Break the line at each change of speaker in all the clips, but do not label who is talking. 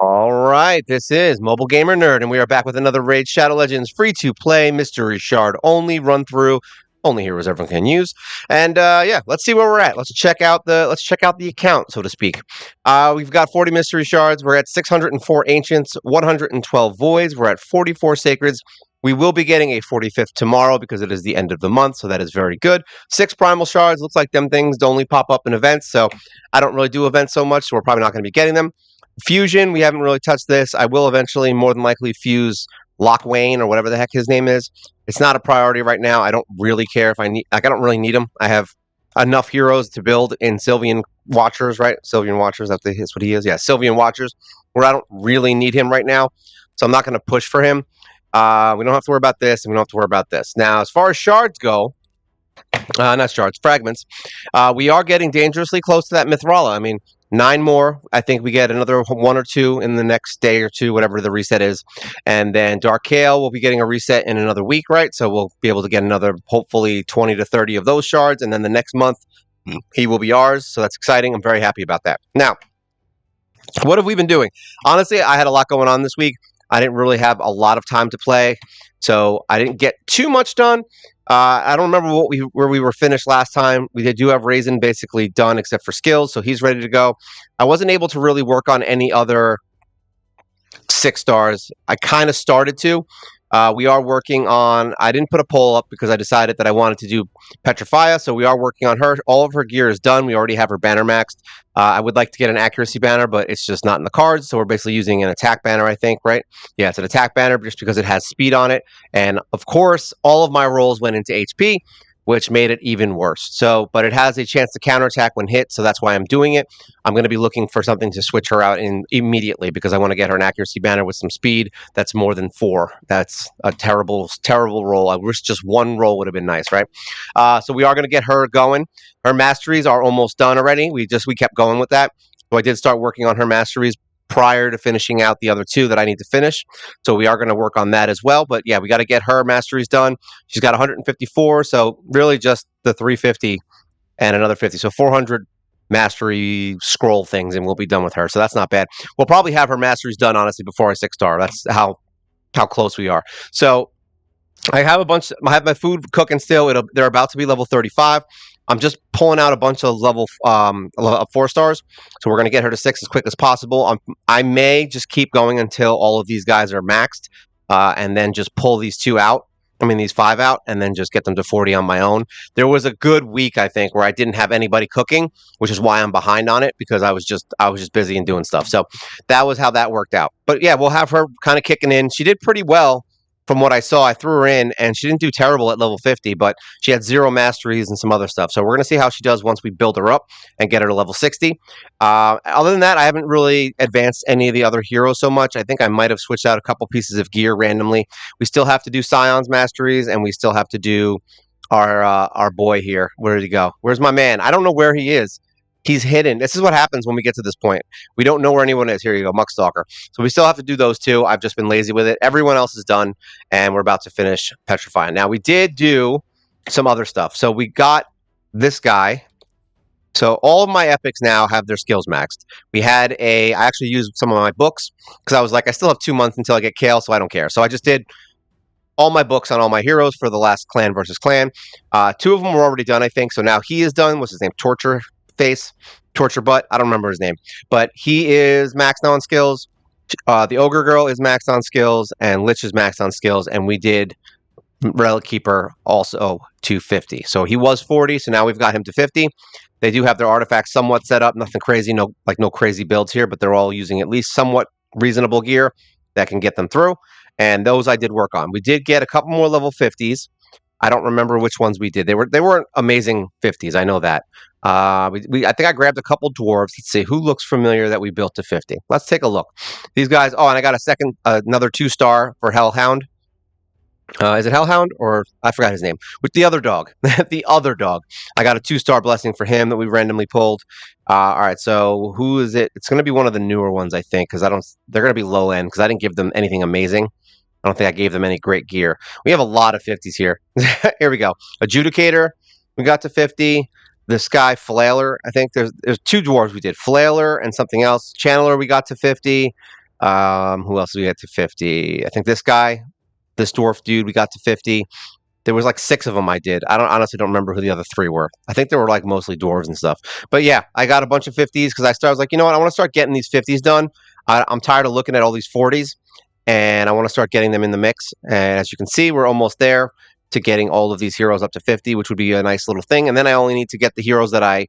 All right, this is Mobile Gamer Nerd, and we are back with another Raid Shadow Legends free-to-play mystery shard only run through. Only heroes everyone can use, and yeah, let's see where we're at. Let's check out the account, so to speak. We've got 40 mystery shards. We're at 604 ancients, 112 voids. We're at 44 sacreds. We will be getting a 45th tomorrow because it is the end of the month, so that is very good. 6 primal shards. Looks like them things only pop up in events, so I don't really do events so much, so we're probably not going to be getting them. Fusion, we haven't really touched this. I will eventually, more than likely, fuse Lock Wayne or whatever the heck his name is. It's not a priority right now. I don't really care if I need. Like, I don't really need him. I have enough heroes to build in Sylvian Watchers, right? Sylvian Watchers. That's what he is. Yeah, Sylvian Watchers. Where I don't really need him right now, so I'm not going to push for him. We don't have to worry about this, and we don't have to worry about this. Now, as far as shards go, not shards, fragments. We are getting dangerously close to that Mithrala. I mean, 9 more. I think we get another 1 or 2 in the next day or two, whatever the reset is. And then Dark Kale will be getting a reset in another week, right? So we'll be able to get another, hopefully, 20 to 30 of those shards. And then the next month, he will be ours. So that's exciting. I'm very happy about that. Now, what have we been doing? Honestly, I had a lot going on this week. I didn't really have a lot of time to play, so I didn't get too much done. I don't remember where we were finished last time. We do have Raisin basically done except for skills, so he's ready to go. I wasn't able to really work on any other 6 stars. I kind of started to. We are working on. I didn't put a poll up because I decided that I wanted to do Petrifia. So we are working on her. All of her gear is done. We already have her banner maxed. I would like to get an accuracy banner, but it's just not in the cards. So we're basically using an attack banner, I think, right? Yeah, it's an attack banner just because it has speed on it. And of course, all of my rolls went into HP, which made it even worse. So, but it has a chance to counterattack when hit, so that's why I'm doing it. I'm going to be looking for something to switch her out in immediately because I want to get her an accuracy banner with some speed that's more than 4. That's a terrible, terrible roll. I wish just 1 roll would have been nice, right? So we are going to get her going. Her masteries are almost done already. We kept going with that. So I did start working on her masteries prior to finishing out the other 2 that I need to finish. So we are going to work on that as well. But yeah, we got to get her masteries done. She's got 154, so really just the 350 and another 50. So 400 mastery scroll things, and we'll be done with her. So that's not bad. We'll probably have her masteries done, honestly, before I 6-star. That's how close we are. So I have I have my food cooking still. They're about to be level 35. I'm just pulling out a bunch of level 4 stars. So we're going to get her to 6 as quick as possible. I may just keep going until all of these guys are maxed, and then just pull these 2 out. I mean, these 5 out, and then just get them to 40 on my own. There was a good week, I think, where I didn't have anybody cooking, which is why I'm behind on it because I was just busy and doing stuff. So that was how that worked out. But yeah, we'll have her kind of kicking in. She did pretty well from what I saw. I threw her in, and she didn't do terrible at level 50, but she had 0 masteries and some other stuff. So we're going to see how she does once we build her up and get her to level 60. Other than that, I haven't really advanced any of the other heroes so much. I think I might have switched out a couple pieces of gear randomly. We still have to do Scion's masteries, and we still have to do our boy here. Where did he go? Where's my man? I don't know where he is. He's hidden. This is what happens when we get to this point. We don't know where anyone is. Here you go, Muckstalker. So we still have to do those 2. I've just been lazy with it. Everyone else is done, and we're about to finish Petrifying. Now, we did do some other stuff. So we got this guy. So all of my epics now have their skills maxed. I actually used some of my books because I was like, I still have 2 months until I get Kale, so I don't care. So I just did all my books on all my heroes for the last clan versus clan. 2 of them were already done, I think. So now he is done. What's his name? Torture Face, Torture Butt. I don't remember his name, but he is maxed on skills. The Ogre Girl is maxed on skills, and Lich is maxed on skills. And we did Relic Keeper also to 50. So he was 40. So now we've got him to 50. They do have their artifacts somewhat set up. Nothing crazy, no crazy builds here, but they're all using at least somewhat reasonable gear that can get them through. And those I did work on. We did get a couple more level 50s. I don't remember which ones we did. They weren't amazing 50s. I know that. I think I grabbed a couple dwarves. Let's see who looks familiar that we built to 50. Let's take a look. These guys. Oh, and I got another 2-star for Hellhound. Is it Hellhound or I forgot his name? With the other dog, the other dog. I got a 2-star blessing for him that we randomly pulled. All right, so who is it? It's going to be one of the newer ones, I think, because they're going to be low end because I didn't give them anything amazing. I don't think I gave them any great gear. We have a lot of 50s here. Here we go. Adjudicator, we got to 50. This guy, Flailer, I think there's 2 dwarves we did. Flailer and something else. Channeler, we got to 50. Who else did we get to 50? I think this guy, this dwarf dude, we got to 50. There was like 6 of them I did. I don't honestly don't remember who the other 3 were. I think they were like mostly dwarves and stuff. But yeah, I got a bunch of 50s because I was like, you know what? I want to start getting these 50s done. I'm tired of looking at all these 40s, and I want to start getting them in the mix. And as you can see, we're almost there to getting all of these heroes up to 50, which would be a nice little thing. And then I only need to get the heroes that I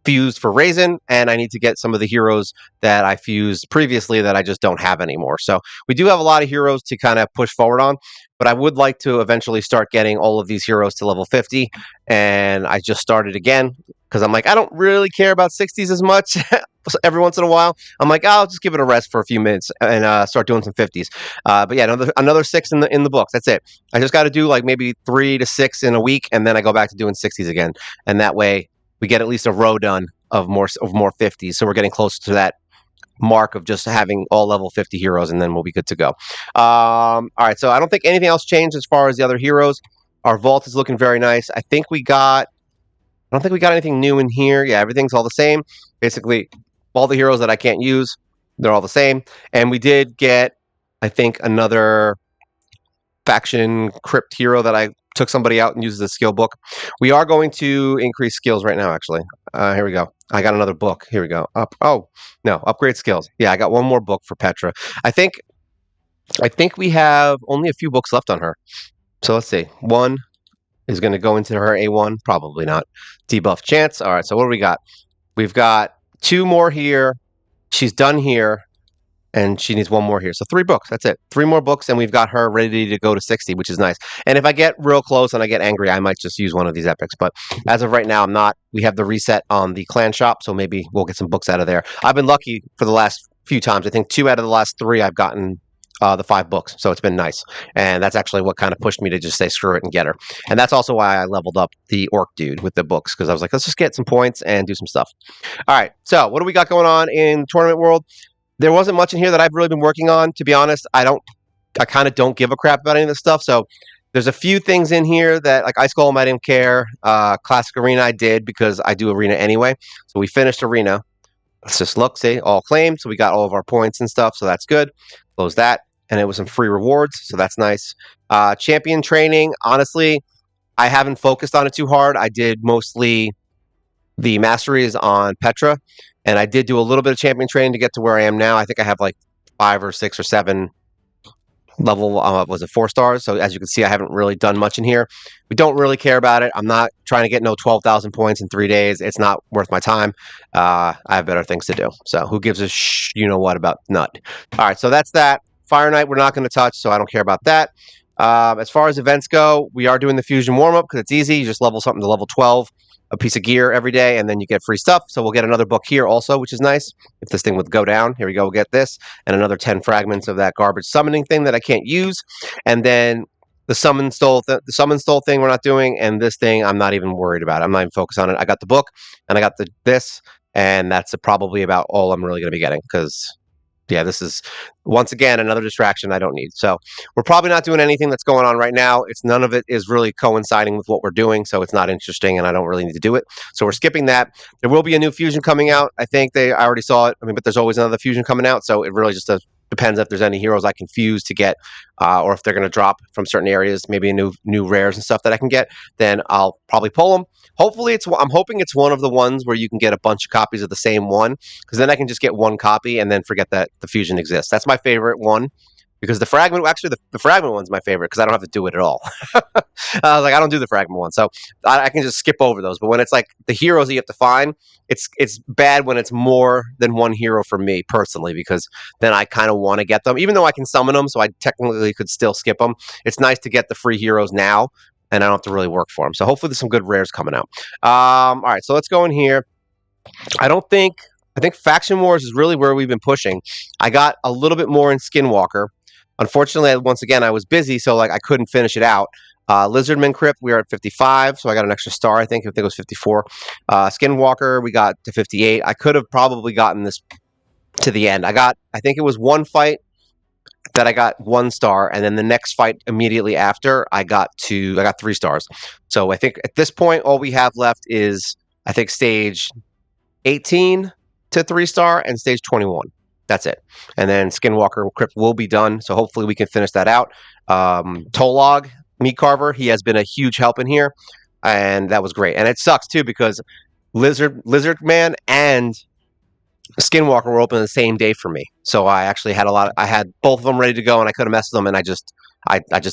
fused for Raisin, and I need to get some of the heroes that I fused previously that I just don't have anymore. So we do have a lot of heroes to kind of push forward on, but I would like to eventually start getting all of these heroes to level 50, and I just started again because I'm like, I don't really care about 60s as much. Every once in a while, I'm like, I'll just give it a rest for a few minutes and start doing some 50s. But yeah, another 6 in the books. That's it. I just got to do like maybe 3 to 6 in a week, and then I go back to doing 60s again, and that way we get at least a row done of more 50s. So we're getting closer to that mark of just having all level 50 heroes, and then we'll be good to go. All right, so I don't think anything else changed as far as the other heroes. Our vault is looking very nice. I don't think we got anything new in here. Yeah, everything's all the same. Basically, all the heroes that I can't use, they're all the same. And we did get, I think, another faction crypt hero that I took somebody out and used the skill book. We are going to increase skills right now, actually. Here we go. I got another book. Here we go. Upgrade skills. Yeah, I got one more book for Petra. I think we have only a few books left on her. So let's see. One is going to go into her A1. Probably not. Debuff chance. All right. So what do we got? We've got 2 more here. She's done here, and she needs 1 more here. So 3 books. That's it. 3 more books, and we've got her ready to go to 60, which is nice. And if I get real close and I get angry, I might just use one of these epics. But as of right now, I'm not. We have the reset on the clan shop, so maybe we'll get some books out of there. I've been lucky for the last few times. I think 2 out of the last 3 I've gotten the 5 books, so it's been nice. And that's actually what kind of pushed me to just say screw it and get her. And that's also why I leveled up the orc dude with the books, because I was like, let's just get some points and do some stuff. All right, so what do we got going on in tournament world? There wasn't much in here that I've really been working on. To be honest, I kind of don't give a crap about any of this stuff. So there's a few things in here that, like Ice Golem, I didn't care. Classic Arena, I did because I do Arena anyway. So we finished Arena. Let's just look, see, all claimed. So we got all of our points and stuff. So that's good. Close that. And it was some free rewards. So that's nice. Champion training, honestly, I haven't focused on it too hard. I did mostly the masteries on Petra, and I did do a little bit of champion training to get to where I am now. I think I have like 5 or 6 or 7 level, was it 4 stars? So as you can see, I haven't really done much in here. We don't really care about it. I'm not trying to get no 12,000 points in 3 days. It's not worth my time. I have better things to do. So who gives a you know what about nut? All right, so that's that. Fire Knight, we're not going to touch, so I don't care about that. As far as events go, we are doing the fusion warm-up because it's easy. You just level something to level 12, a piece of gear every day, and then you get free stuff. So we'll get another book here also, which is nice. If this thing would go down, here we go, we'll get this, and another 10 fragments of that garbage summoning thing that I can't use. And then the summon stole thing we're not doing, and this thing I'm not even worried about. I'm not even focused on it. I got the book, and I got this, and that's probably about all I'm really going to be getting because yeah, this is once again another distraction I don't need. So we're probably not doing anything that's going on right now. None of it is really coinciding with what we're doing, so it's not interesting, and I don't really need to do it. So we're skipping that. There will be a new fusion coming out. I think I already saw it. I mean, but there's always another fusion coming out, so it really just depends if there's any heroes I can fuse to get, or if they're going to drop from certain areas, maybe new rares and stuff that I can get. Then I'll probably pull them. Hopefully, I'm hoping it's one of the ones where you can get a bunch of copies of the same one, because then I can just get one copy and then forget that the fusion exists. That's my favorite one, because the fragment, actually, the fragment one's my favorite because I don't have to do it at all. I was like, I don't do the fragment one, so I can just skip over those. But when it's like the heroes that you have to find, it's bad when it's more than one hero for me personally, because then I kind of want to get them, even though I can summon them, so I technically could still skip them. It's nice to get the free heroes now, and I don't have to really work for them. So hopefully there's some good rares coming out. All right, so let's go in here. I think Faction Wars is really where we've been pushing. I got a little bit more in Skinwalker. Unfortunately, once again, I was busy, so like I couldn't finish it out. Lizardman Crypt, we are at 55, so I got an extra star, I think it was 54. Skinwalker, we got to 58. I could have probably gotten this to the end. I think it was one fight that I got 1 star, and then the next fight immediately after, I got 3 stars. So I think at this point, all we have left is, I think, stage 18 to 3 star and stage 21. That's it. And then Skinwalker Crypt will be done. So hopefully we can finish that out. Tolog, Meat Carver, he has been a huge help in here. And that was great. And it sucks too because Lizard Man and Skinwalker were open the same day for me. So I actually had I had both of them ready to go and I could have messed with them and I just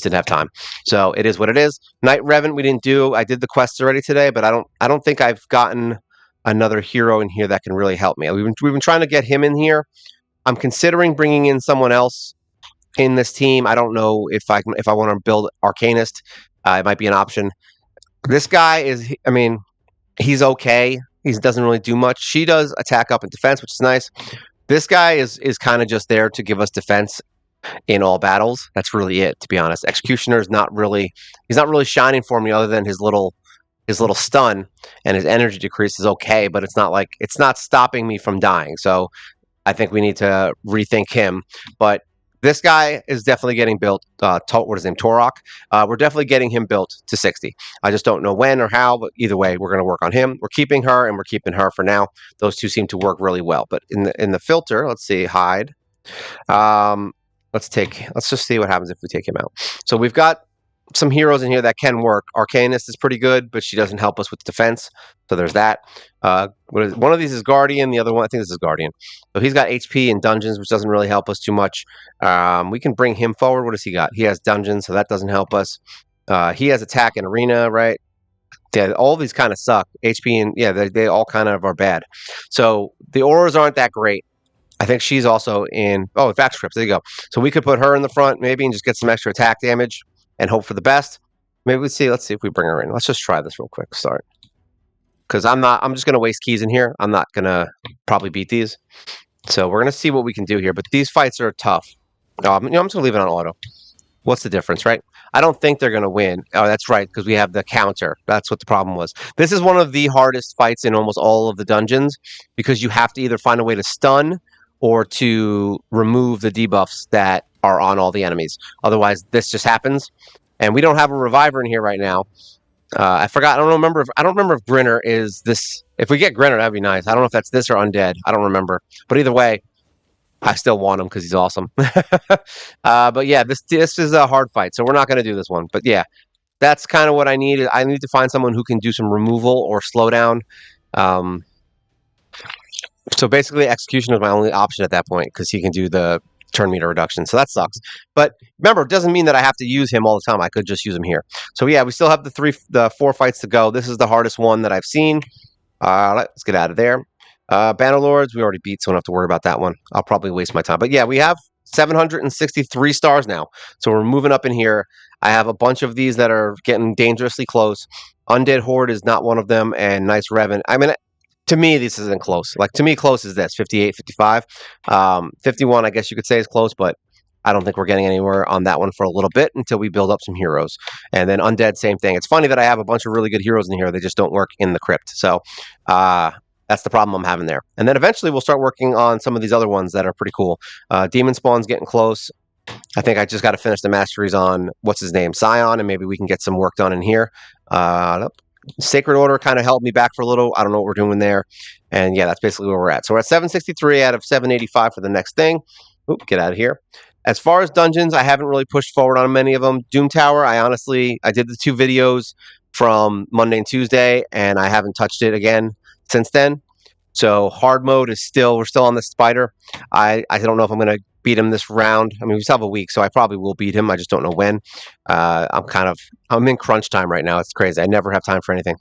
didn't have time. So it is what it is. Night Revenant we didn't do. I did the quests already today, but I don't think I've gotten another hero in here that can really help me. We've been trying to get him in here. I'm considering bringing in someone else in this team. I don't know if I want to build Arcanist. It might be an option. This guy is, I mean, he's okay. He doesn't really do much. She does attack up and defense, which is nice. This guy is kind of just there to give us defense in all battles. That's really it, to be honest. Executioner is not really he's not really shining for me other than his little stun and his energy decrease is okay, but it's not stopping me from dying. So I think we need to rethink him. But this guy is definitely getting built. What is his name? Torok. We're definitely getting him built to 60. I just don't know when or how, but either way, we're going to work on him. We're keeping her, and we're keeping her for now. Those two seem to work really well. But in the filter, let's see, hide. Um, let's just see what happens if we take him out. So we've got some heroes in here that can work. Arcanist is pretty good, but she doesn't help us with defense. So there's that. One of these is Guardian. The other one, I think this is Guardian. So he's got HP in dungeons, which doesn't really help us too much. We can bring him forward. What does he got? He has dungeons, so that doesn't help us. He has attack and arena, right? Yeah, all these kind of suck. HP and yeah, they all kind of are bad. So the auras aren't that great. I think she's also in. Oh, Vax Crypt. There you go. So we could put her in the front, maybe, and just get some extra attack damage and hope for the best. Maybe let's see if we bring her in. Let's just try this real quick. Start. Because I'm just gonna waste keys in here. I'm not gonna probably beat these. So we're gonna see what we can do here. But these fights are tough. I'm just gonna leave it on auto. What's the difference, right? I don't think they're gonna win. Oh, that's right, because we have the counter. That's what the problem was. This is one of the hardest fights in almost all of the dungeons because you have to either find a way to stun or to remove the debuffs that are on all the enemies. Otherwise, this just happens. And we don't have a reviver in here right now. I forgot. I don't remember if Grinner is this. If we get Grinner, that'd be nice. I don't know if that's this or Undead. I don't remember. But either way, I still want him because he's awesome. But yeah, this is a hard fight, so we're not going to do this one. But yeah, that's kind of what I need. I need to find someone who can do some removal or slowdown. Um, so basically, execution is my only option at that point because he can do the turn meter reduction. So that sucks. But remember, it doesn't mean that I have to use him all the time. I could just use him here. So yeah, we still have the 4 fights to go. This is the hardest one that I've seen. Let's get out of there. Bannerlords, we already beat, so we don't have to worry about that one. I'll probably waste my time. But yeah, we have 763 stars now. So we're moving up in here. I have a bunch of these that are getting dangerously close. Undead Horde is not one of them, and Nice Revan. I mean, to me, this isn't close. Like, to me, close is this, 58, 55. 51, I guess you could say is close, but I don't think we're getting anywhere on that one for a little bit until we build up some heroes. And then Undead, same thing. It's funny that I have a bunch of really good heroes in here. They just don't work in the crypt. So, that's the problem I'm having there. And then eventually we'll start working on some of these other ones that are pretty cool. Demon Spawn's getting close. I think I just got to finish the masteries on, what's his name, Scion, and maybe we can get some work done in here. Sacred Order kind of held me back for a little. I don't know what we're doing there. And yeah, that's basically where we're at. So we're at 763 out of 785 for the next thing. Oop, get out of here. As far as dungeons, I haven't really pushed forward on many of them. Doom Tower, I did the 2 videos from Monday and Tuesday, and I haven't touched it again since then. So hard mode is we're still on the spider. I don't know if I'm going to beat him this round. I mean, we still have a week, so I probably will beat him. I just don't know when. I'm in crunch time right now. It's crazy. I never have time for anything.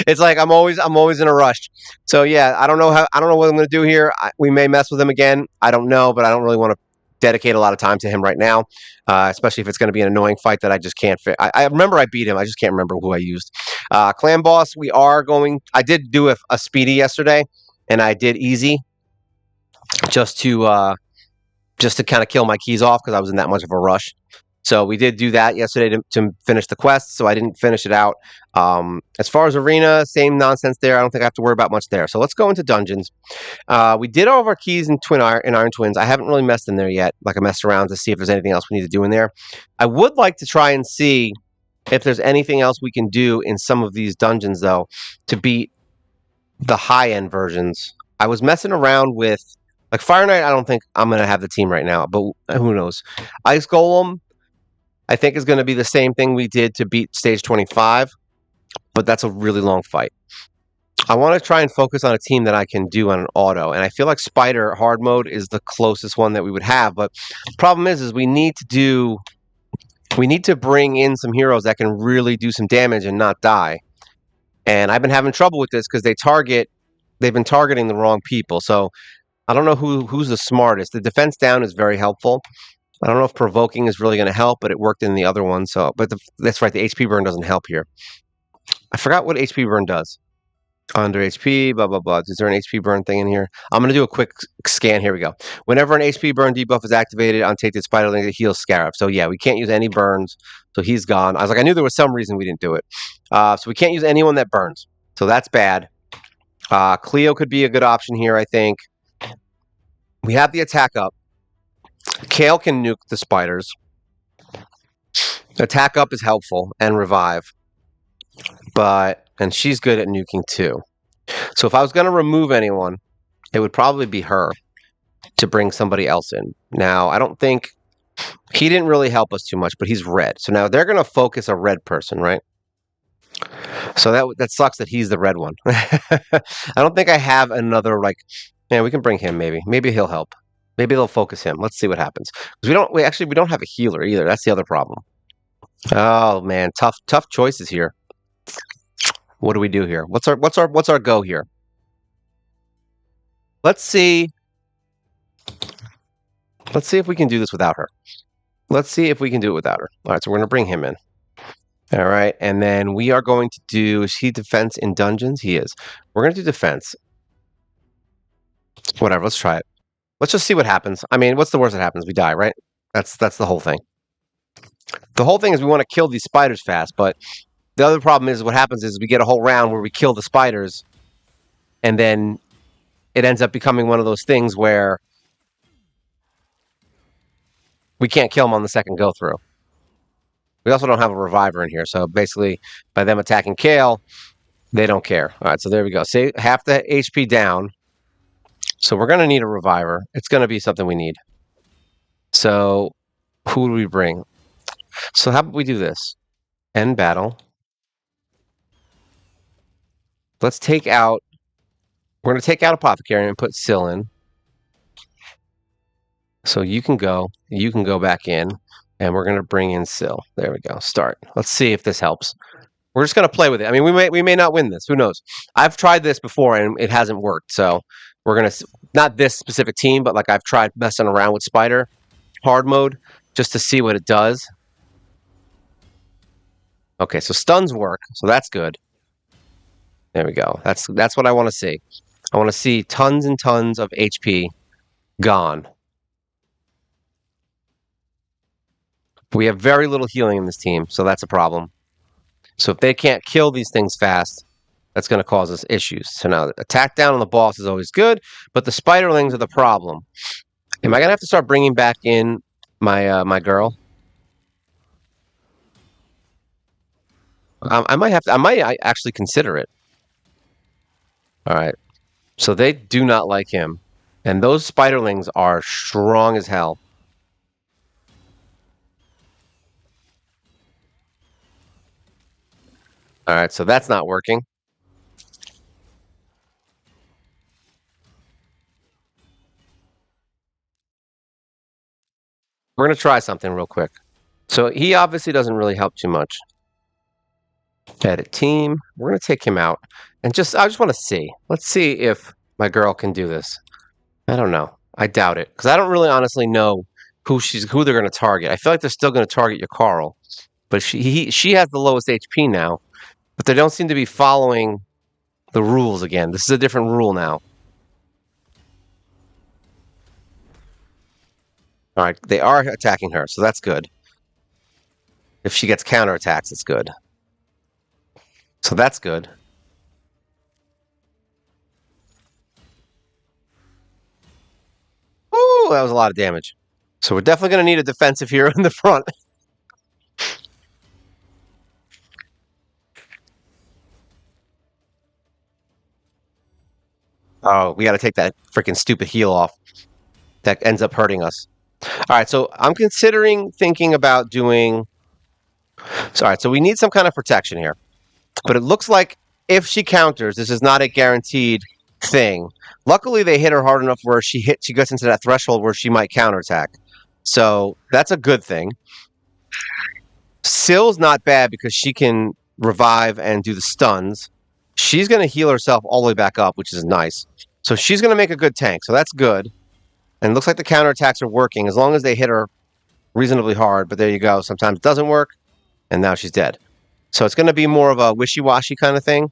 It's like I'm always in a rush. So yeah, I don't know what I'm going to do here. We may mess with him again. I don't know, but I don't really want to dedicate a lot of time to him right now, especially if it's going to be an annoying fight that I just can't fit. I remember I beat him. I just can't remember who I used. Clan boss, I did do a speedy yesterday, and I did easy just to kind of kill my keys off because I was in that much of a rush. So we did do that yesterday to finish the quest, so I didn't finish it out. As far as arena, same nonsense there. I don't think I have to worry about much there. So let's go into dungeons. We did all of our keys in Iron Twins. I haven't really messed in there yet. Like, I messed around to see if there's anything else we need to do in there. I would like to try and see if there's anything else we can do in some of these dungeons, though, to beat the high-end versions. I was messing around with Like Fire Knight, I don't think I'm going to have the team right now, but who knows? Ice Golem, I think is going to be the same thing we did to beat stage 25, but that's a really long fight. I want to try and focus on a team that I can do on an auto, and I feel like Spider hard mode is the closest one that we would have. But the problem is we need to bring in some heroes that can really do some damage and not die. And I've been having trouble with this because they've been targeting the wrong people. So I don't know who's the smartest. The defense down is very helpful. I don't know if provoking is really going to help, but it worked in the other one. So, but that's right. The HP burn doesn't help here. I forgot what HP burn does. Under HP, blah blah blah. Is there an HP burn thing in here? I'm gonna do a quick scan. Here we go. Whenever an HP burn debuff is activated on take the spiderling, it heals Scarab. So yeah, we can't use any burns. So he's gone. I was like, I knew there was some reason we didn't do it. So we can't use anyone that burns. So that's bad. Cleo could be a good option here. I think we have the attack up. Kale can nuke the spiders. Attack up is helpful and revive, and she's good at nuking too. So if I was going to remove anyone, it would probably be her to bring somebody else in. Now, I don't think he didn't really help us too much, but he's red. So now they're going to focus a red person, right? So that sucks that he's the red one. I don't think I have another like. Yeah, we can bring him. Maybe he'll help. Maybe they'll focus him. Let's see what happens. Because we don't have a healer either. That's the other problem. Oh man, tough choices here. What do we do here? What's our go here? Let's see. Let's see if we can do this without her. Let's see if we can do it without her. All right, so we're going to bring him in. All right, and then we are going to do, is he defense in dungeons? He is. We're going to do defense. Whatever, let's try it. Let's just see what happens. I mean, what's the worst that happens? We die, right? That's the whole thing. The whole thing is we want to kill these spiders fast, but the other problem is what happens is we get a whole round where we kill the spiders, and then it ends up becoming one of those things where we can't kill them on the second go through. We also don't have a reviver in here, so basically by them attacking Kale, they don't care. All right, so there we go. See, half the HP down. So we're going to need a reviver. It's going to be something we need. So who do we bring? So how about we do this? End battle. Let's take out... We're going to take out Apothecary and put Syl in. So you can go back in, and we're going to bring in Syl. There we go. Start. Let's see if this helps. We're just going to play with it. I mean, we may not win this. Who knows? I've tried this before, and it hasn't worked. So we're going to... Not this specific team, but like I've tried messing around with Spider hard mode just to see what it does. Okay, so stuns work, so that's good. There we go. That's what I want to see. I want to see tons and tons of HP gone. We have very little healing in this team, so that's a problem. So if they can't kill these things fast, that's going to cause us issues. So now, attack down on the boss is always good, but the spiderlings are the problem. Am I going to have to start bringing back in my girl? I might have to. I might actually consider it. All right. So they do not like him, and those spiderlings are strong as hell. All right, so that's not working. We're going to try something real quick. So he obviously doesn't really help too much. Edit team. We're going to take him out. And I just want to see. Let's see if my girl can do this. I don't know. I doubt it. Because I don't really honestly know who they're going to target. I feel like they're still going to target Carl. But she has the lowest HP now. But they don't seem to be following the rules again. This is a different rule now. All right, they are attacking her, so that's good. If she gets counterattacks, it's good. So that's good. Ooh, that was a lot of damage. So we're definitely going to need a defensive hero in the front. Oh, we got to take that freaking stupid heal off. That ends up hurting us. All right, so I'm thinking about doing. So, all right, so we need some kind of protection here. But it looks like if she counters, this is not a guaranteed thing. Luckily, they hit her hard enough where she gets into that threshold where she might counterattack. So that's a good thing. Sill's not bad because she can revive and do the stuns. She's going to heal herself all the way back up, which is nice. So she's going to make a good tank. So that's good. And it looks like the counterattacks are working as long as they hit her reasonably hard. But there you go. Sometimes it doesn't work. And now she's dead. So it's going to be more of a wishy-washy kind of thing.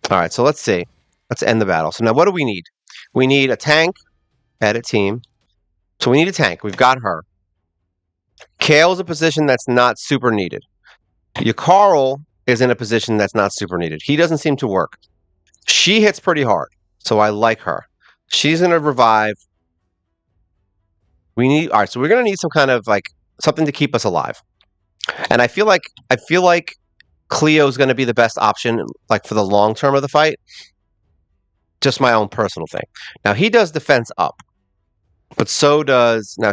All right, so let's see. Let's end the battle. So now what do we need? We need a tank, edit team. So we need a tank. We've got her. Kale is a position that's not super needed. Yakarl is in a position that's not super needed. He doesn't seem to work. She hits pretty hard, so I like her. She's going to revive. All right, so we're going to need some kind of like something to keep us alive. And I feel like Cleo's going to be the best option like for the long term of the fight. Just my own personal thing. Now he does defense up. But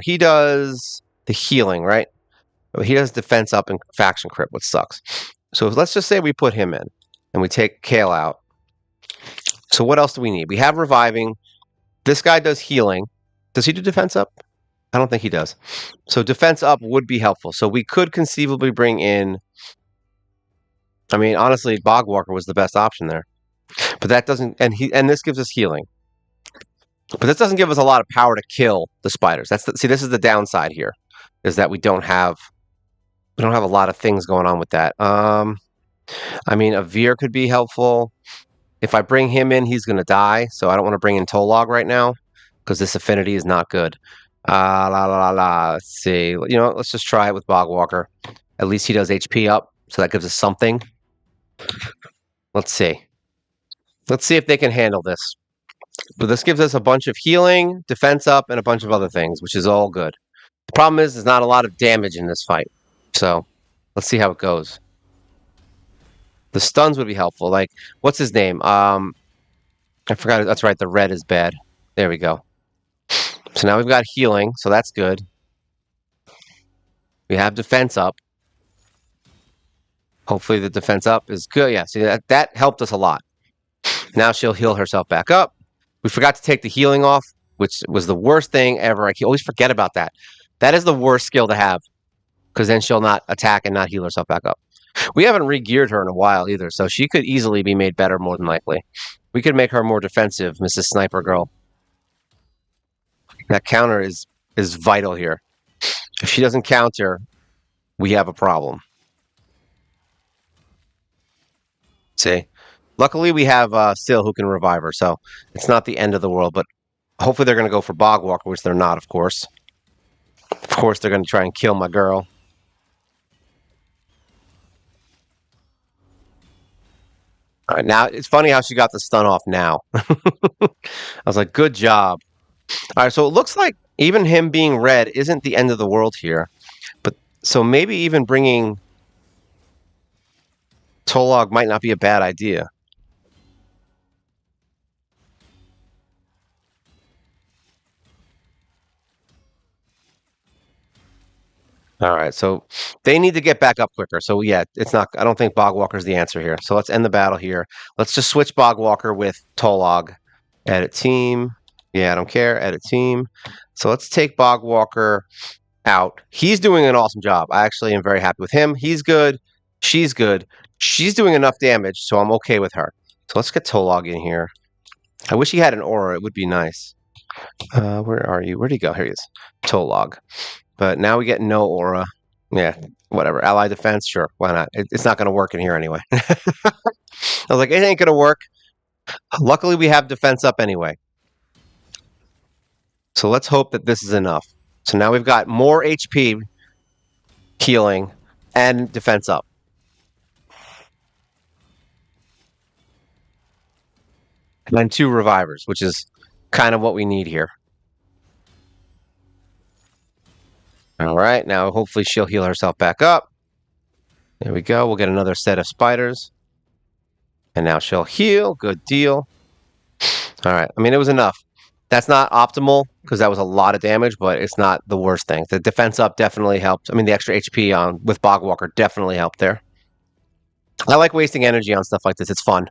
he does the healing, right? He does defense up and faction crit, which sucks. So let's just say we put him in and we take Kale out. So what else do we need? We have reviving. This guy does healing. Does he do defense up? I don't think he does. So defense up would be helpful. So we could conceivably bring in. I mean, honestly, Bogwalker was the best option there, but that doesn't. And this gives us healing. But this doesn't give us a lot of power to kill the spiders. See, this is the downside here, is that we don't have a lot of things going on with that. I mean, a Veer could be helpful. If I bring him in, he's going to die. So I don't want to bring in Tolog right now because this affinity is not good. Let's see. Let's just try it with Bogwalker. At least he does HP up, so that gives us something. Let's see. Let's see if they can handle this. But this gives us a bunch of healing, defense up, and a bunch of other things, which is all good. The problem is there's not a lot of damage in this fight. So let's see how it goes. The stuns would be helpful. Like, what's his name? I forgot. That's right. The red is bad. There we go. So now we've got healing, so that's good. We have defense up. Hopefully the defense up is good. Yeah, see, that helped us a lot. Now she'll heal herself back up. We forgot to take the healing off, which was the worst thing ever. I always forget about that. That is the worst skill to have, because then she'll not attack and not heal herself back up. We haven't re-geared her in a while either, so she could easily be made better more than likely. We could make her more defensive, Mrs. Sniper Girl. That counter is vital here. If she doesn't counter, we have a problem. See? Luckily, we have Still who can revive her, so it's not the end of the world, but hopefully they're going to go for Bogwalker, which they're not, of course. Of course, they're going to try and kill my girl. All right, now, it's funny how she got the stun off now. I was like, good job. All right, so it looks like even him being red isn't the end of the world here. But so maybe even bringing Tolog might not be a bad idea. All right, so they need to get back up quicker. So yeah, it's not. I don't think Bogwalker's the answer here. So let's end the battle here. Let's just switch Bogwalker with Tolog. Edit team. Yeah, I don't care. Edit team. So let's take Bogwalker out. He's doing an awesome job. I actually am very happy with him. He's good. She's good. She's doing enough damage, so I'm okay with her. So let's get Tolog in here. I wish he had an aura. It would be nice. Where are you? Where'd he go? Here he is. Tolog. But now we get no aura. Yeah, whatever. Ally defense, sure. Why not? It's not going to work in here anyway. I was like, it ain't going to work. Luckily, we have defense up anyway. So let's hope that this is enough. So now we've got more HP healing and defense up. And then 2 revivers, which is kind of what we need here. All right, now hopefully she'll heal herself back up. There we go. We'll get another set of spiders. And now she'll heal. Good deal. All right. I mean, it was enough. That's not optimal because that was a lot of damage, but it's not the worst thing. The defense up definitely helped. I mean, the extra HP on with Bogwalker definitely helped there. I like wasting energy on stuff like this. It's fun.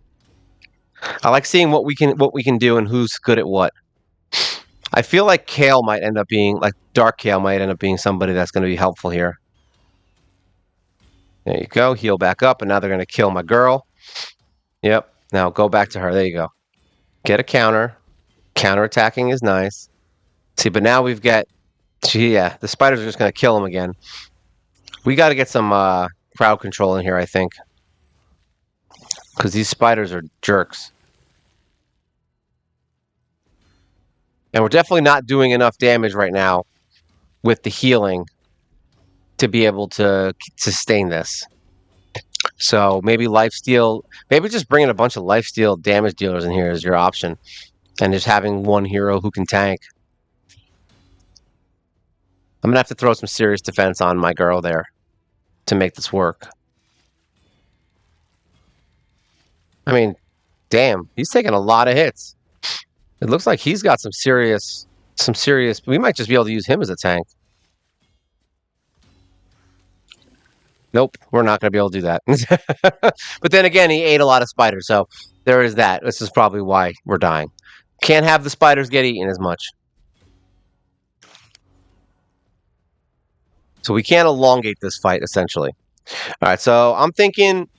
I like seeing what we can do and who's good at what. I feel like Kale might end up being like Dark Kale might end up being somebody that's going to be helpful here. There you go. Heal back up, and now they're going to kill my girl. Yep. Now go back to her. There you go. Get a counter. Counter attacking is nice. See, but now we've got. Yeah, the spiders are just going to kill him again. We got to get some crowd control in here, I think, because these spiders are jerks, and we're definitely not doing enough damage right now with the healing to be able to sustain this. So maybe lifesteal, maybe just bringing a bunch of lifesteal damage dealers in here is your option, and just having one hero who can tank. I'm gonna have to throw some serious defense on my girl there to make this work. I mean, damn, he's taking a lot of hits. It looks like he's got some serious. We might just be able to use him as a tank. Nope, we're not going to be able to do that. But then again, he ate a lot of spiders, so there is that. This is probably why we're dying. Can't have the spiders get eaten as much. So we can't elongate this fight, essentially. All right, so I'm thinking.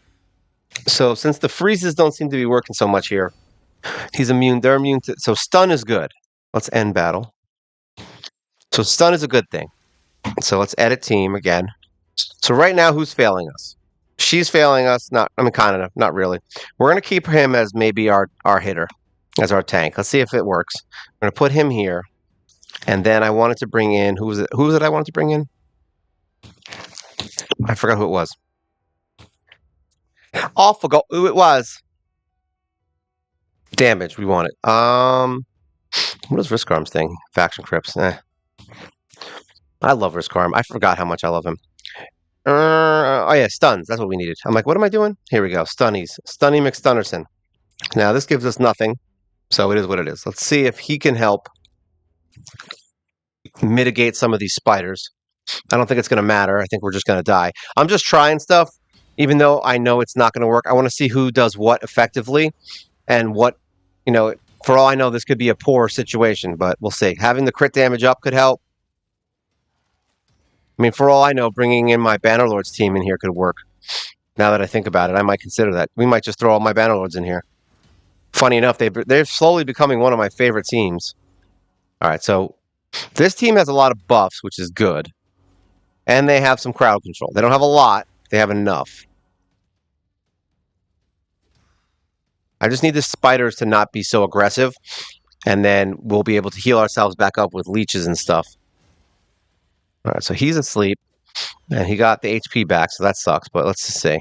So since the freezes don't seem to be working so much here, he's immune. They're immune to. So stun is good. Let's end battle. So stun is a good thing. So let's edit team again. So right now, who's failing us? She's failing us. Not, I mean, kind of, not really. We're gonna keep him as maybe our hitter, as our tank. Let's see if it works. I'm gonna put him here, and then I wanted to bring in who was it? Who was it? I wanted to bring in. I forgot who it was. Oh, forgot who it was. Damage. We want it. What is Risk Arm's thing? Faction Crips. I love Risk Arm. I forgot how much I love him. Oh yeah, stuns. That's what we needed. I'm like, what am I doing? Here we go. Stunnies. Stunny McStunnerson. Now this gives us nothing, so it is what it is. Let's see if he can help mitigate some of these spiders. I don't think it's going to matter. I think we're just going to die. I'm just trying stuff, even though I know it's not going to work. I want to see who does what effectively and what, you know, for all I know, this could be a poor situation, but we'll see. Having the crit damage up could help. I mean, for all I know, bringing in my Bannerlords team in here could work. Now that I think about it, I might consider that. We might just throw all my Bannerlords in here. Funny enough, they're slowly becoming one of my favorite teams. All right, so this team has a lot of buffs, which is good. And they have some crowd control. They don't have a lot. They have enough. I just need the spiders to not be so aggressive, and then we'll be able to heal ourselves back up with leeches and stuff. All right, so he's asleep, and he got the HP back, so that sucks, but let's just see.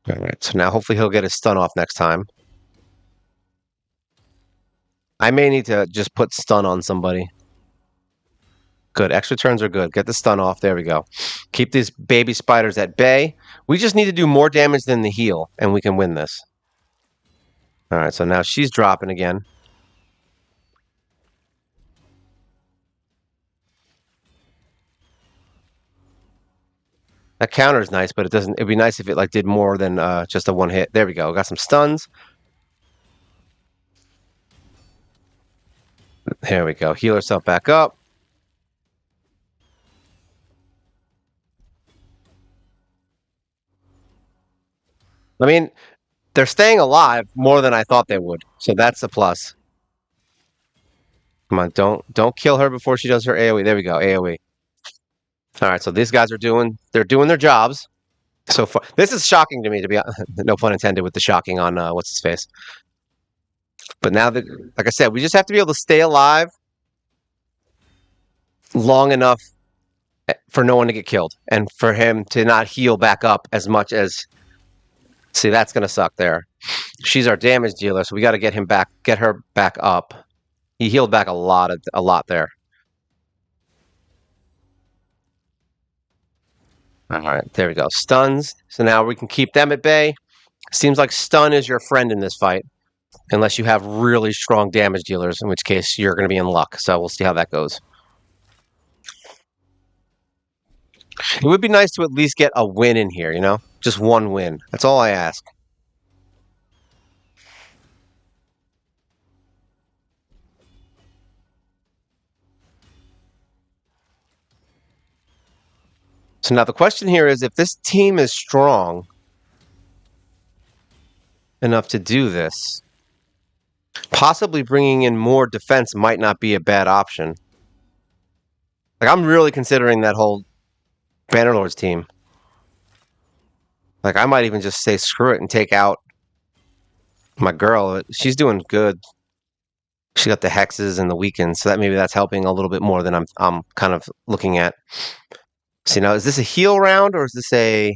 All right, so now hopefully he'll get his stun off next time. I may need to just put stun on somebody. Good. Extra turns are good. Get the stun off. There we go. Keep these baby spiders at bay. We just need to do more damage than the heal, and we can win this. All right, so now she's dropping again. That counter is nice, but it doesn't. It'd be nice if it like did more than just a one hit. There we go. Got some stuns. There we go. Heal herself back up. I mean, they're staying alive more than I thought they would, so that's a plus. Come on, don't kill her before she does her AOE. There we go, AOE. All right, so these guys are doing their jobs. So far, this is shocking to me. To be no pun intended with the shocking on what's his face. But now that, like I said, we just have to be able to stay alive long enough for no one to get killed, and for him to not heal back up as much as. See, that's gonna suck there. She's our damage dealer, so we got to get her back up. He healed back a lot there. All right, there we go. Stuns. So now we can keep them at bay. Seems like stun is your friend in this fight, unless you have really strong damage dealers, in which case you're going to be in luck. So we'll see how that goes. It would be nice to at least get a win in here, you know? Just one win. That's all I ask. So now the question here is if this team is strong enough to do this, possibly bringing in more defense might not be a bad option. Like, I'm really considering that whole Bannerlords team. Like, I might even just say screw it and take out my girl. She's doing good. She got the hexes and the weakens, so that maybe that's helping a little bit more than I'm kind of looking at. So now, is this a heal round or is this a?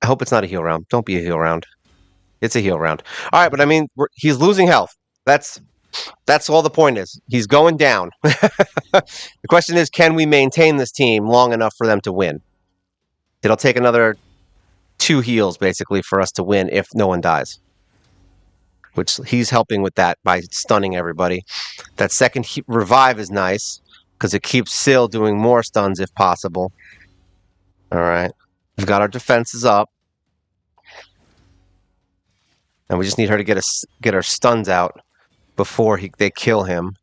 I hope it's not a heal round. Don't be a heal round. It's a heal round. All right, but I mean, he's losing health. That's all the point is. He's going down. The question is, can we maintain this team long enough for them to win? It'll take another 2 heals basically for us to win if no one dies. Which he's helping with that by stunning everybody. That second revive is nice because it keeps Syl doing more stuns if possible. All right. We've got our defenses up. And we just need her to get her stuns out before they kill him.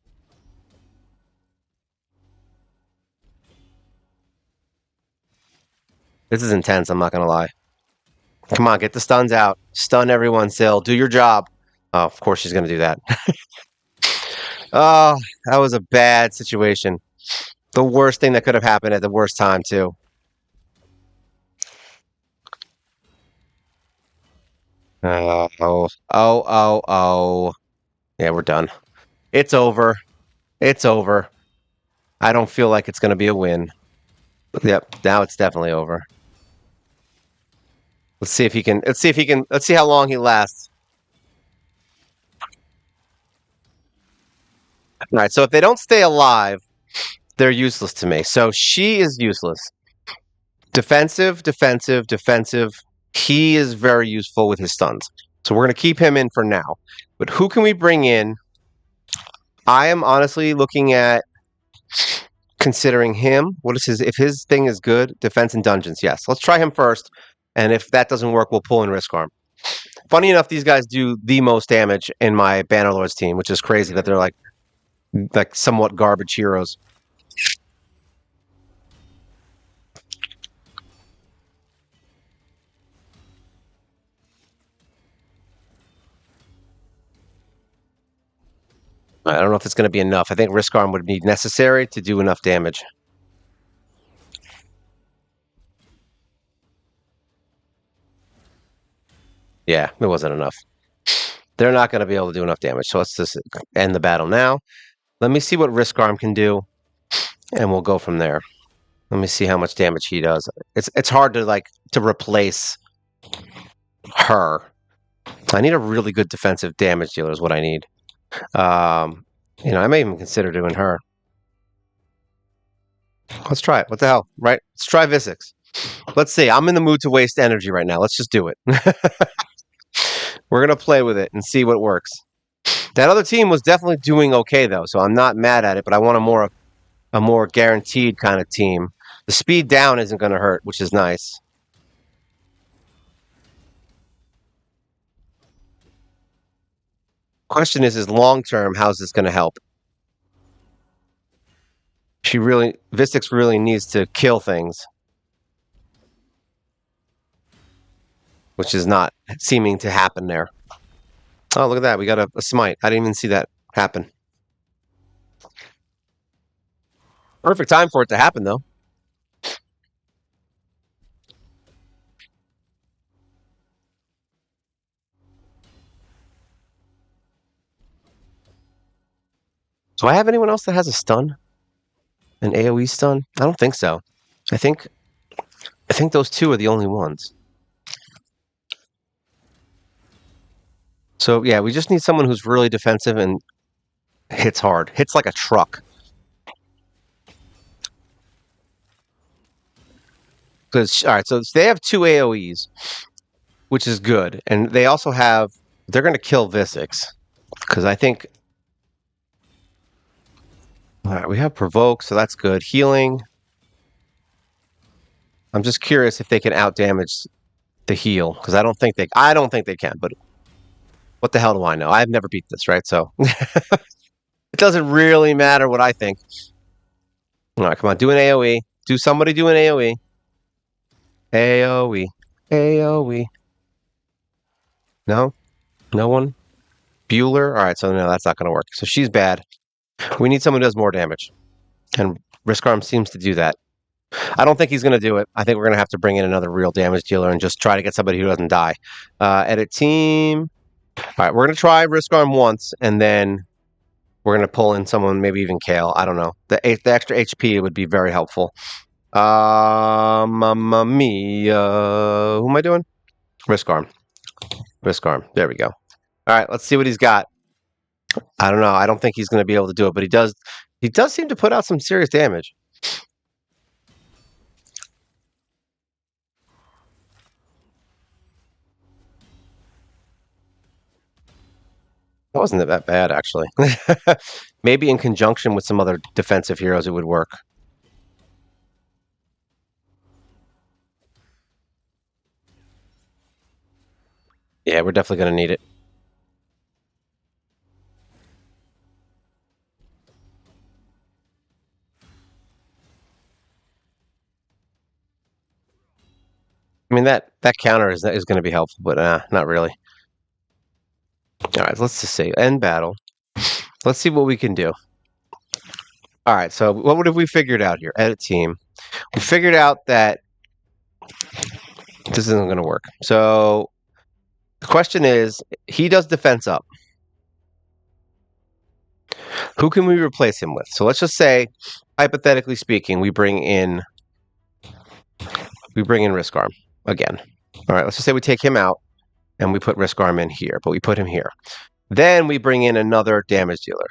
This is intense, I'm not going to lie. Come on, get the stuns out. Stun everyone, Syl. Do your job. Oh, of course she's going to do that. Oh, that was a bad situation. The worst thing that could have happened at the worst time, too. Oh. Yeah, we're done. It's over. It's over. I don't feel like it's going to be a win. Yep, now it's definitely over. Let's see if he can. Let's see how long he lasts. All right, so if they don't stay alive, they're useless to me. So she is useless. Defensive, defensive, defensive. He is very useful with his stuns. So we're going to keep him in for now. But who can we bring in? I am honestly looking at considering him. What is his? If his thing is good, defense and dungeons. Yes, let's try him first. And if that doesn't work, we'll pull in risk arm. Funny enough, these guys do the most damage in my Bannerlords team, which is crazy that they're like somewhat garbage heroes. I don't know if it's going to be enough. I think risk arm would be necessary to do enough damage. Yeah, it wasn't enough. They're not going to be able to do enough damage. So let's just end the battle now. Let me see what risk arm can do, and we'll go from there. Let me see how much damage he does. It's hard to replace her. I need a really good defensive damage dealer is what I need. I may even consider doing her. Let's try it. What the hell, right? Let's try Visix. Let's see. I'm in the mood to waste energy right now. Let's just do it. We're going to play with it and see what works. That other team was definitely doing okay, though, so I'm not mad at it, but I want a more guaranteed kind of team. The speed down isn't going to hurt, which is nice. Question is long term, how's this going to help? Vistix really needs to kill things, which is not seeming to happen there. Oh, look at that. We got a smite. I didn't even see that happen. Perfect time for it to happen, though. Do I have anyone else that has a stun? An AoE stun? I don't think so. I think those two are the only ones. So yeah, we just need someone who's really defensive and hits hard. Hits like a truck. Because all right, so they have 2 AoEs. which is good. And they also have, they're going to kill Visix because I think, all right, we have provoke, so that's good. Healing. I'm just curious if they can out damage the heal because I don't think they can. But what the hell do I know? I've never beat this, right? So it doesn't really matter what I think. All right, come on, do an AOE. Do somebody do an AOE? AOE. AOE. No, no one. Bueller. All right, so no, that's not going to work. So she's bad. We need someone who does more damage, and Risk Arm seems to do that. I don't think he's going to do it. I think we're going to have to bring in another real damage dealer and just try to get somebody who doesn't die. Edit team. All right, we're going to try Risk Arm once, and then we're going to pull in someone, maybe even Kale. I don't know. The extra HP would be very helpful. Mamma mia. Who am I doing? Risk Arm. Risk Arm. There we go. All right, let's see what he's got. I don't know. I don't think he's going to be able to do it, but he does. He does seem to put out some serious damage. That wasn't that bad, actually. Maybe in conjunction with some other defensive heroes, it would work. Yeah, we're definitely going to need it. I mean, that counter is going to be helpful, but not really. All right, let's just say end battle. Let's see what we can do. All right, so what have we figured out here? Edit team. We figured out that this isn't going to work. So the question is, he does defense up. Who can we replace him with? So let's just say, hypothetically speaking, we bring in Risk Arm again. All right, let's just say we take him out and we put Risk Arm in here, but we put him here. Then we bring in another damage dealer.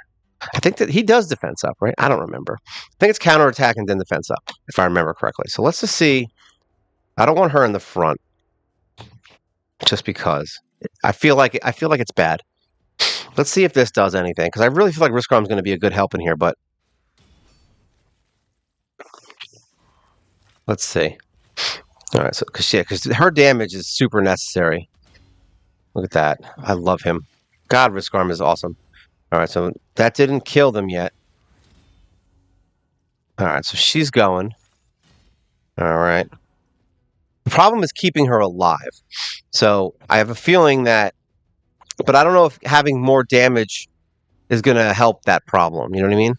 I think that he does defense up, right? I don't remember. I think it's counterattack and then defense up, if I remember correctly. So let's just see. I don't want her in the front, just because I feel like it's bad. Let's see if this does anything, because I really feel like Risk Arm's going to be a good help in here, but let's see. All right, so because her damage is super necessary. Look at that. I love him. God, Risk Arm is awesome. All right, so that didn't kill them yet. All right, so she's going. All right. The problem is keeping her alive. So I have a feeling that, but I don't know if having more damage is going to help that problem. You know what I mean?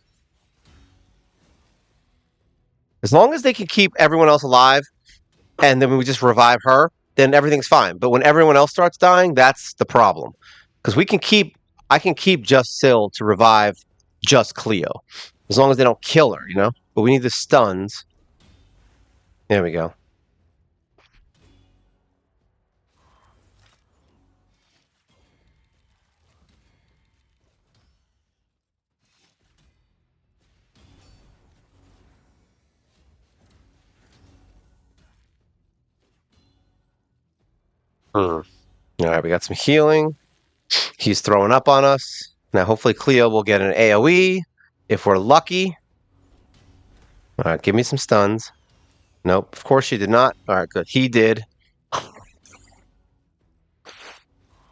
As long as they can keep everyone else alive, and then we just revive her, then everything's fine. But when everyone else starts dying, that's the problem. Because I can keep just Syl to revive just Cleo, as long as they don't kill her, you know. But we need the stuns. There we go. All right, we got some healing. He's throwing up on us. Now, hopefully, Cleo will get an AoE if we're lucky. All right, give me some stuns. Nope, of course she did not. All right, good. He did.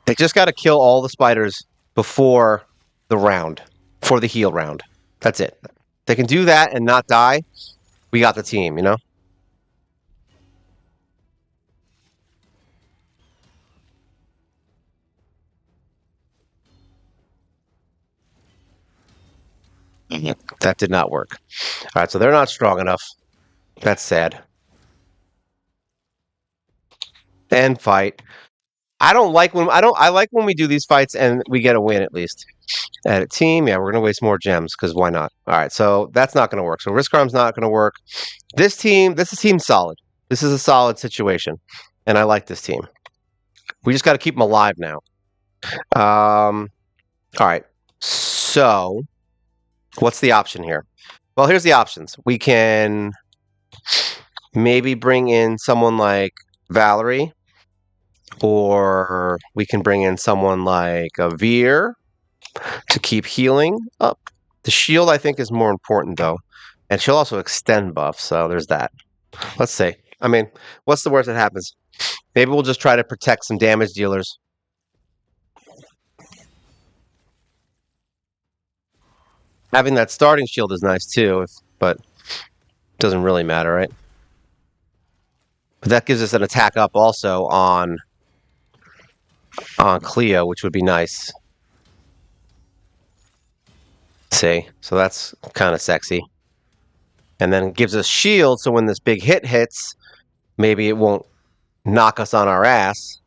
They just got to kill all the spiders before the round, for the heal round. That's it. They can do that and not die. We got the team, you know? That did not work. All right, so they're not strong enough. That's sad. And fight. I like when we do these fights and we get a win at least. At a team, yeah, we're gonna waste more gems because why not? All right, so that's not gonna work. So Risk Arm's not gonna work. This is team solid. This is a solid situation, and I like this team. We just got to keep them alive now. All right. So, what's the option here? Well, here's the options. We can maybe bring in someone like Valerie, Or we can bring in someone like a Veer to keep healing up. The shield, I think, is more important, though. And she'll also extend buff, so there's that. Let's see. I mean, what's the worst that happens? Maybe we'll just try to protect some damage dealers. Having that starting shield is nice, too, but it doesn't really matter, right? But that gives us an attack up also on Cleo, which would be nice. See? So that's kind of sexy. And then it gives us shield, so when this big hit hits, maybe it won't knock us on our ass.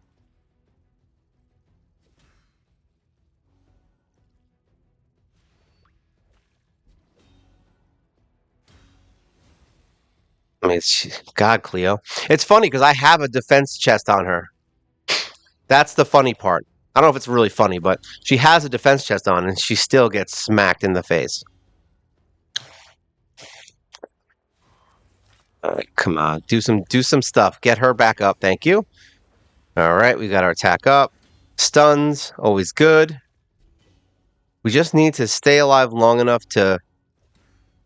I mean, God, Cleo. It's funny because I have a defense chest on her. That's the funny part. I don't know if it's really funny, but she has a defense chest on and she still gets smacked in the face. All right, come on, do some stuff. Get her back up. Thank you. All right, we got our attack up. Stuns, always good. We just need to stay alive long enough to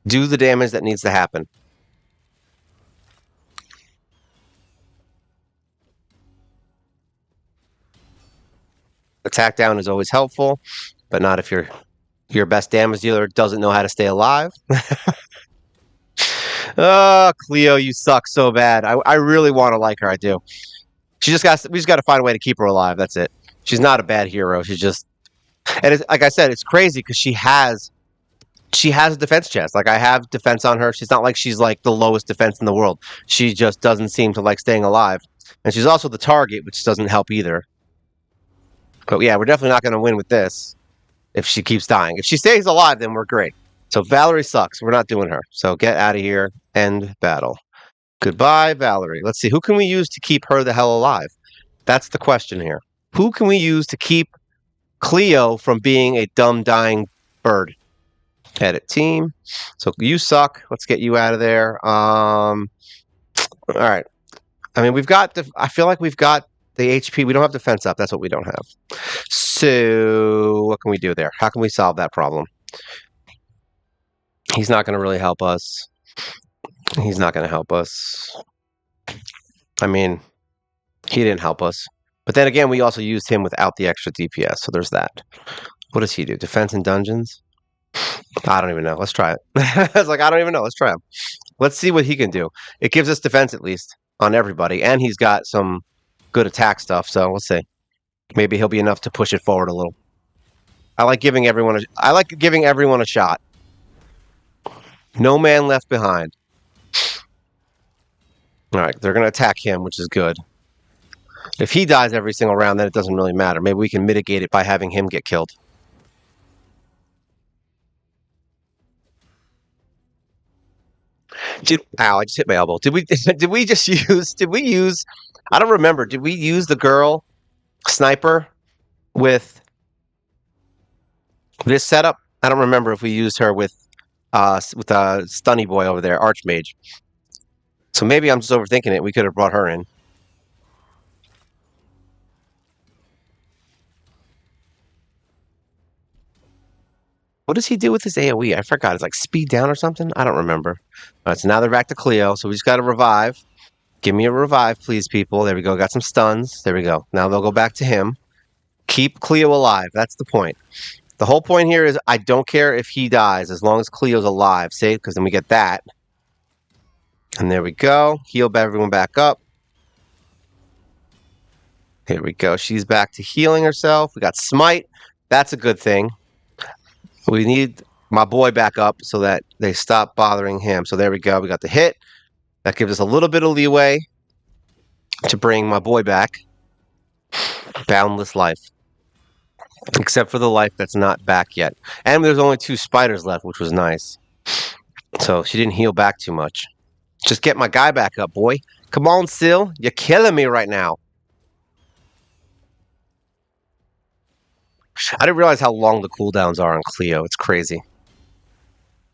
do the damage that needs to happen. Attack down is always helpful, but not if your best damage dealer doesn't know how to stay alive. Oh, Cleo, you suck so bad. I really want to like her. I do. We just got to find a way to keep her alive. That's it. She's not a bad hero. She's just, and it's, like I said, it's crazy because she has a defense chest. Like I have defense on her. She's not like she's like the lowest defense in the world. She just doesn't seem to like staying alive, and she's also the target, which doesn't help either. But yeah, we're definitely not going to win with this if she keeps dying. If she stays alive, then we're great. So Valerie sucks. We're not doing her. So get out of here. End battle. Goodbye, Valerie. Let's see. Who can we use to keep her the hell alive? That's the question here. Who can we use to keep Cleo from being a dumb, dying bird? Edit team. So you suck. Let's get you out of there. All right. I mean, I feel like we've got the HP. We don't have defense up. That's what we don't have. So what can we do there? How can we solve that problem? He's not going to really help us. He's not going to help us. I mean, he didn't help us. But then again, we also used him without the extra DPS, so there's that. What does he do? Defense in dungeons? I don't even know. Let's try it. I was like, I don't even know. Let's try him. Let's see what he can do. It gives us defense at least on everybody, and he's got some good attack stuff. So let's see. Maybe he'll be enough to push it forward a little. I like giving everyone a shot. No man left behind. All right, they're going to attack him, which is good. If he dies every single round, then it doesn't really matter. Maybe we can mitigate it by having him get killed. Ow, I just hit my elbow. Did we use I don't remember. Did we use the girl sniper with this setup? I don't remember if we used her with Stunny Boy over there, Archmage. So maybe I'm just overthinking it. We could have brought her in. What does he do with his AoE? I forgot. It's like speed down or something? I don't remember. All right, so now they're back to Cleo. So we just got to revive. Give me a revive, please, people. There we go. Got some stuns. There we go. Now they'll go back to him. Keep Cleo alive. That's the point. The whole point here is I don't care if he dies as long as Cleo's alive. See? Because then we get that. And there we go. Heal everyone back up. Here we go. She's back to healing herself. We got Smite. That's a good thing. We need my boy back up so that they stop bothering him. So there we go. We got the hit. That gives us a little bit of leeway to bring my boy back. Boundless life. Except for the life that's not back yet. And there's only 2 spiders left, which was nice. So she didn't heal back too much. Just get my guy back up, boy. Come on, Sil. You're killing me right now. I didn't realize how long the cooldowns are on Cleo. It's crazy.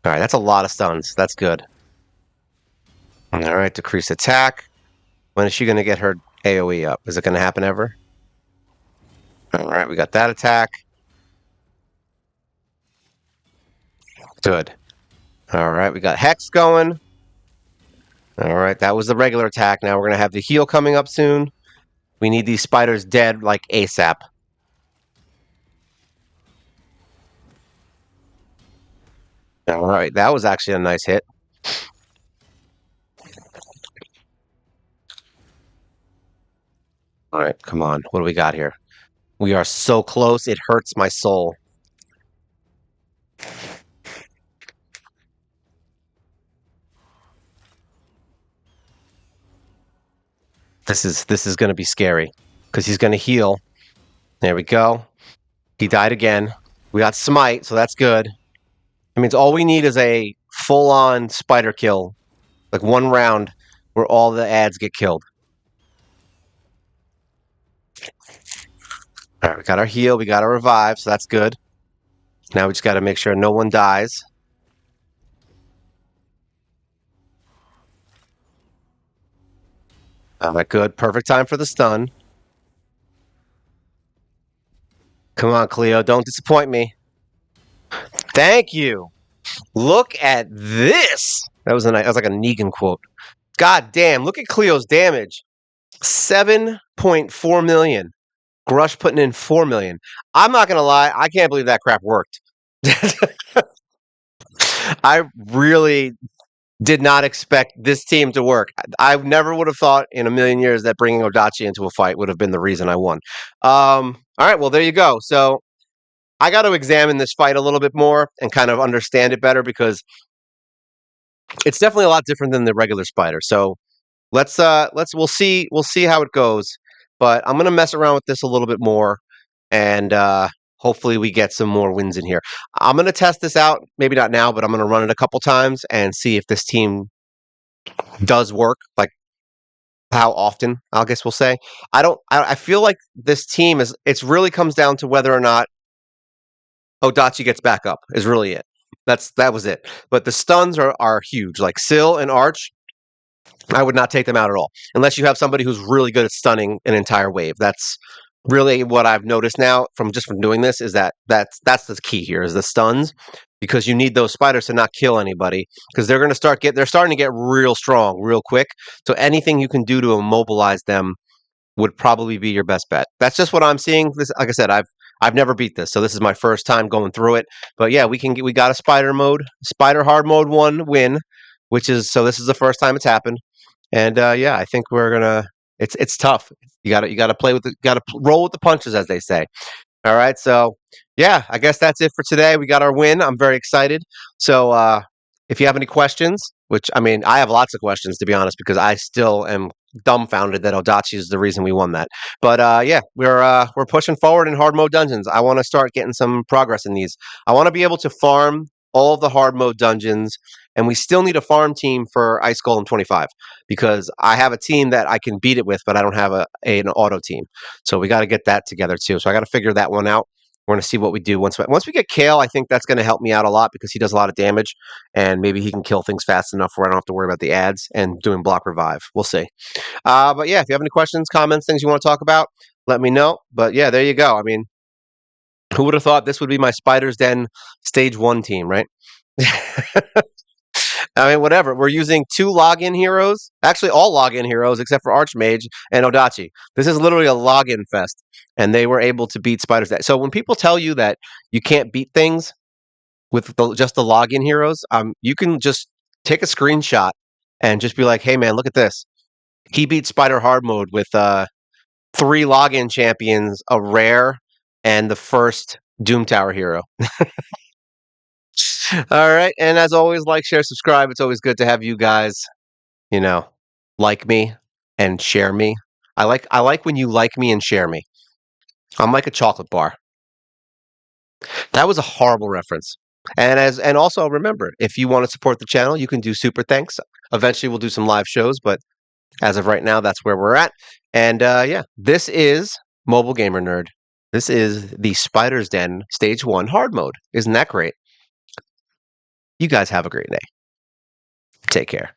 All right, that's a lot of stuns. That's good. All right, decrease attack. When is she going to get her AoE up? Is it going to happen ever? right, we got that attack. Good. All right, we got Hex going. All right, that was the regular attack. Now we're going to have the heal coming up soon. We need these spiders dead like ASAP. All right, that was actually a nice hit. All right, come on. What do we got here? We are so close, it hurts my soul. This is going to be scary because he's going to heal. There we go. He died again. We got smite, so that's good. It means all we need is a full-on spider kill, like one round where all the ads get killed. All right, we got our heal, we got our revive, so that's good. Now we just got to make sure no one dies. All right, good. Perfect time for the stun. Come on, Cleo, don't disappoint me. Thank you. Look at this. That was like a Negan quote. God damn, look at Cleo's damage. 7.4 million. Grush putting in 4 million. I'm not going to lie, I can't believe that crap worked. I really did not expect this team to work. I never would have thought in a million years that bringing Odachi into a fight would have been the reason I won. All right, well, there you go. So I got to examine this fight a little bit more and kind of understand it better because it's definitely a lot different than the regular spider. So we'll see how it goes. But I'm gonna mess around with this a little bit more, and hopefully we get some more wins in here. I'm gonna test this out. Maybe not now, but I'm gonna run it a couple times and see if this team does work. Like how often? I guess we'll say. I don't. I feel like this team is. It's really comes down to whether or not Odachi gets back up. Is really it. That was it. But the stuns are huge. Like Syl and Arch, I would not take them out at all, unless you have somebody who's really good at stunning an entire wave. That's really what I've noticed now from doing this is that's the key here is the stuns, because you need those spiders to not kill anybody because they're starting to get real strong real quick. So anything you can do to immobilize them would probably be your best bet. That's just what I'm seeing. This, like I said, I've never beat this, so this is my first time going through it. But yeah, we got a spider hard mode 1 win, which is so this is the first time it's happened. And yeah, I think we're gonna. It's tough. You gotta play with gotta roll with the punches, as they say. All right, so yeah, I guess that's it for today. We got our win. I'm very excited. So if you have any questions, which I mean, I have lots of questions to be honest, because I still am dumbfounded that Odachi is the reason we won that. But yeah, we're pushing forward in hard mode dungeons. I want to start getting some progress in these. I want to be able to farm all of the hard mode dungeons, and we still need a farm team for Ice Golem 25 because I have a team that I can beat it with, but I don't have an auto team. So we got to get that together too. So I got to figure that one out. We're going to see what we do once we get Kale. I think that's going to help me out a lot because he does a lot of damage, and maybe he can kill things fast enough where I don't have to worry about the ads and doing block revive. We'll see. But yeah, if you have any questions, comments, things you want to talk about, let me know. But yeah, there you go. I mean, who would have thought this would be my Spiders Den stage 1 team, right? I mean, whatever. We're using 2 login heroes. Actually, all login heroes except for Archmage and Odachi. This is literally a login fest, and they were able to beat Spiders. So when people tell you that you can't beat things with just the login heroes, you can just take a screenshot and just be like, "Hey, man, look at this. He beat Spider Hard Mode with 3 login champions, a rare, and the first Doom Tower hero." All right, and as always, like, share, subscribe. It's always good to have you guys, you know, like me and share me. I like when you like me and share me. I'm like a chocolate bar. That was a horrible reference. And also remember, if you want to support the channel, you can do super thanks. Eventually we'll do some live shows, but as of right now, that's where we're at. And yeah, this is Mobile Gamer Nerd. This is the Spider's Den Stage 1 hard mode. Isn't that great? You guys have a great day. Take care.